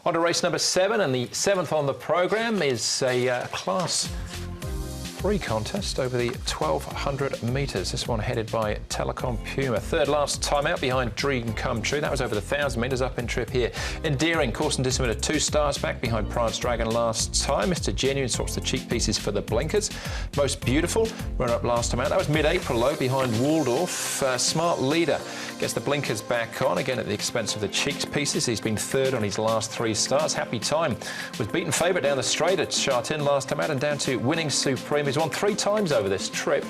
On to race number 7, and the 7th on the programme is a Class 3 contest over the 1,200 metres. This one headed by Telecom Puma. Third last time out behind Dream Come True. That was over the 1,000 metres up in trip here. Endearing, course and discipline, 2 stars back behind Prance Dragon last time. Mr. Genuine sorts the cheek pieces for the blinkers. Most Beautiful, run up last time out. That was mid-April low behind Waldorf. Smart Leader gets the blinkers back on, again at the expense of the cheeks pieces. He's been third on his last 3 starts. Happy Time was beaten favourite down the straight at Chartin last time out and down to Winning Supreme. He's won 3 times over this trip,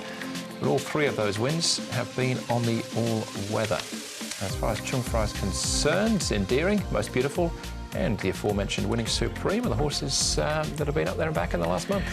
but all 3 of those wins have been on the all-weather. As far as Chung Fry is concerned, Endearing, Most Beautiful, and the aforementioned Winning Supreme are the horses that have been up there and back in the last month.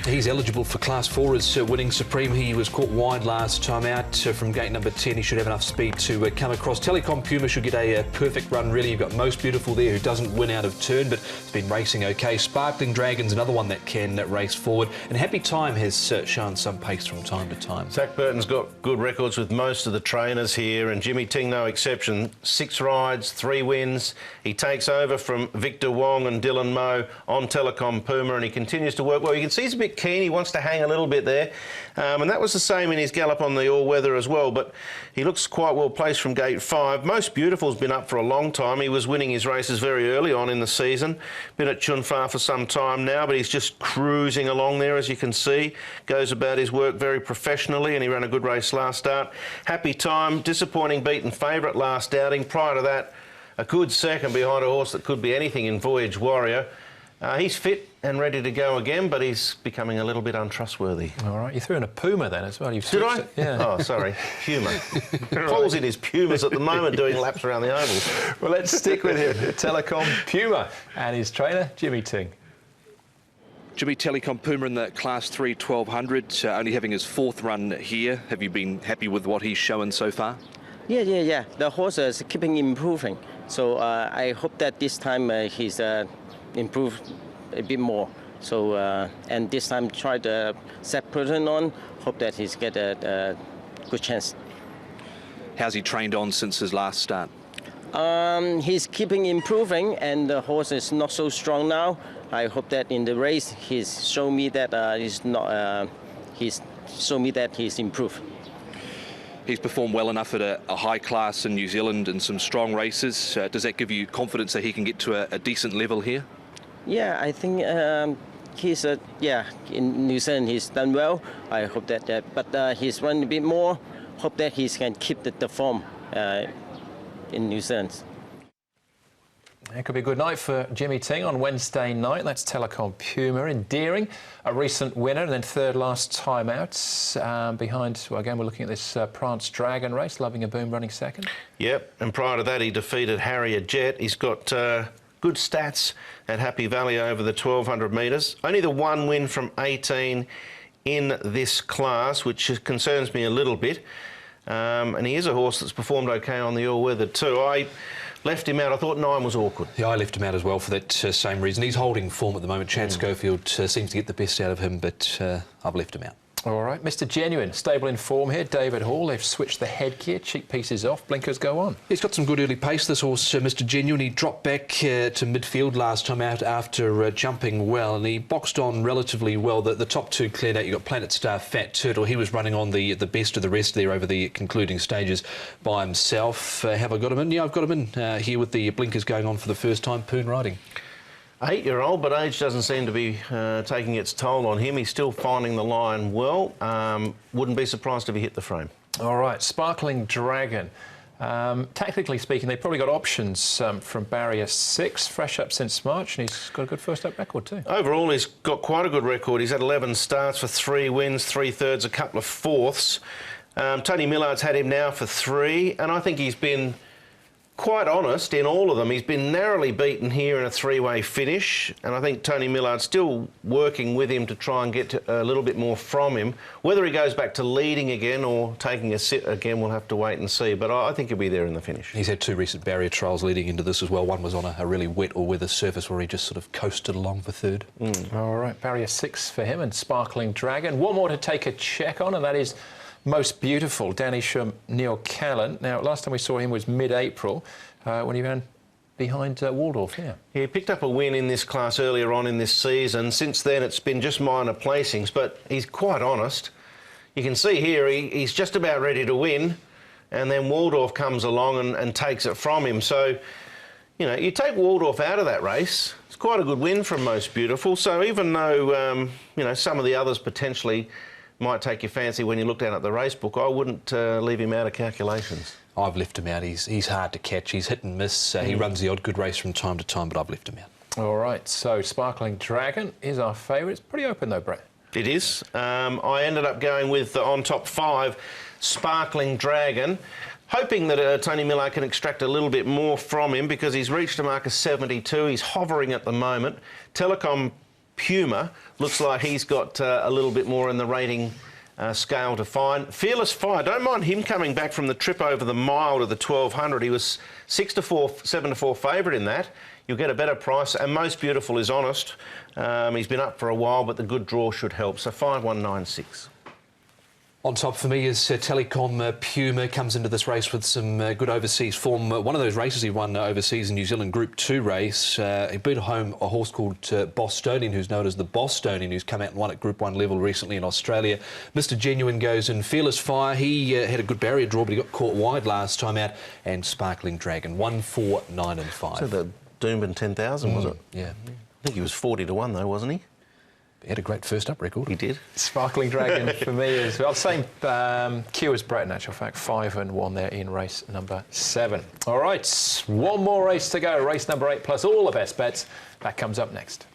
He's eligible for Class 4 as Winning Supreme. He was caught wide last time out from gate number 10. He should have enough speed to come across. Telecom Puma should get a perfect run, really. You've got Most Beautiful there, who doesn't win out of turn, but has been racing okay. Sparkling Dragon's another one that can race forward. And Happy Time has shown some pace from time to time. Zach Burton's got good records with most of the trainers here, and Jimmy Ting no exception. 6 rides, 3 wins. He takes over from Victor Wong and Dylan Moe on Telecom Puma, and he continues to work well. You can see he's a bit keen. He wants to hang a little bit there, and that was the same in his gallop on the all-weather as well, but he looks quite well placed from gate 5. Most Beautiful's been up for a long time. He was winning his races very early on in the season. Been at Chun Fa for some time now, but he's just cruising along there, as you can see. Goes about his work very professionally, and he ran a good race last start. Happy Time, disappointing beaten favourite last outing. Prior to that, a good second behind a horse that could be anything in Voyage Warrior. He's fit and ready to go again, but he's becoming a little bit untrustworthy. All right, you threw in a Puma then as well. You've Did I? it. Yeah. Oh, sorry, Puma. Paul's in his Pumas at the moment doing laps around the oval. Well, let's stick with him. Telecom Puma and his trainer, Jimmy Ting. Jimmy, Telecom Puma in the Class 3 1200, only having his 4th run here. Have you been happy with what he's shown so far? Yeah. The horse is keeping improving. So I hope that this time he's improved a bit more. So and this time try to set Burton on. Hope that he's get a good chance. How's he trained on since his last start? He's keeping improving, and the horse is not so strong now. I hope that in the race he's shown me that he's shown me that he's improved. He's performed well enough at a high class in New Zealand in some strong races. Does that give you confidence that he can get to a decent level here? Yeah, I think he's in New Zealand he's done well. I hope that, but he's run a bit more. Hope that he can keep the form in New Zealand. It could be a good night for Jimmy Ting on Wednesday night. That's Telecom Puma. Endearing, a recent winner, and then 3rd last time out. Behind, well, again, we're looking at this Prance Dragon race. Loving a Boom running 2nd. Yep, and prior to that, he defeated Harrier Jet. He's got good stats at Happy Valley over the 1,200 metres. Only the 1 win from 18 in this class, which concerns me a little bit. And he is a horse that's performed OK on the all-weather too. I left him out. I thought 9 was awkward. Yeah, I left him out as well for that same reason. He's holding form at the moment. Chad Schofield seems to get the best out of him, but I've left him out. All right, Mr. Genuine, stable in form here. David Hall, they've switched the headgear, cheek pieces off, blinkers go on. He's got some good early pace, this horse, Mr. Genuine. He dropped back to midfield last time out after jumping well, and he boxed on relatively well. The top 2 cleared out. You've got Planet Star, Fat Turtle. He was running on the best of the rest there over the concluding stages by himself. Have I got him in? Yeah, I've got him in here with the blinkers going on for the first time, Poon riding. 8-year-old, but age doesn't seem to be taking its toll on him. He's still finding the line well. Wouldn't be surprised if he hit the frame. All right, Sparkling Dragon. Tactically speaking, they've probably got options from barrier 6, fresh up since March, and he's got a good first-up record too. Overall, he's got quite a good record. He's had 11 starts for 3 wins, 3/3, a couple of 4ths. Tony Millard's had him now for 3, and I think he's been quite honest in all of them. He's been narrowly beaten here in a 3-way finish, and I think Tony Millard's still working with him to try and get a little bit more from him. Whether he goes back to leading again or taking a sit again, we'll have to wait and see, but I think he'll be there in the finish. He's had 2 recent barrier trials leading into this as well. One was on a really wet or weather surface where he just sort of coasted along for 3rd. All right, barrier 6 for him and Sparkling Dragon. One more to take a check on, and that is Most Beautiful, Danny Shum, Neil Callan. Now, last time we saw him was mid-April when he ran behind Waldorf, yeah. He picked up a win in this class earlier on in this season. Since then, it's been just minor placings, but he's quite honest. You can see here he's just about ready to win, and then Waldorf comes along and takes it from him. So, you know, you take Waldorf out of that race, it's quite a good win from Most Beautiful. So even though, you know, some of the others potentially might take your fancy when you look down at the race book, I wouldn't leave him out of calculations. I've left him out. He's hard to catch. He's hit and miss. He runs the odd good race from time to time, but I've left him out. All right, so Sparkling Dragon is our favourite. It's pretty open though, Brett. It is. I ended up going with on top 5, Sparkling Dragon, hoping that Tony Miller can extract a little bit more from him because he's reached a mark of 72. He's hovering at the moment. Telecom Puma looks like he's got a little bit more in the rating scale to find. Fearless Fire, don't mind him coming back from the trip over the mile to the 1200. He was 6-4, 7-4 favourite in that. You'll get a better price, and Most Beautiful is honest. He's been up for a while, but the good draw should help. So 5196. On top for me is Telecom Puma. Comes into this race with some good overseas form. One of those races he won overseas in New Zealand Group 2 race. He beat home a horse called Bostonian, who's known as the Bostonian, who's come out and won at Group 1 level recently in Australia. Mr. Genuine goes in. Fearless Fire, he had a good barrier draw, but he got caught wide last time out. And Sparkling Dragon, 1, 4, 9 and 5. So the Doomben 10,000, was it? Yeah. I think he was 40 to 1 though, wasn't he? He had a great first up record. He did. Sparkling Dragon for me as well. Same queue as Brett, in actual fact. 5 and 1 there in race number 7. All right, one more race to go. Race number 8 plus all the best bets. That comes up next.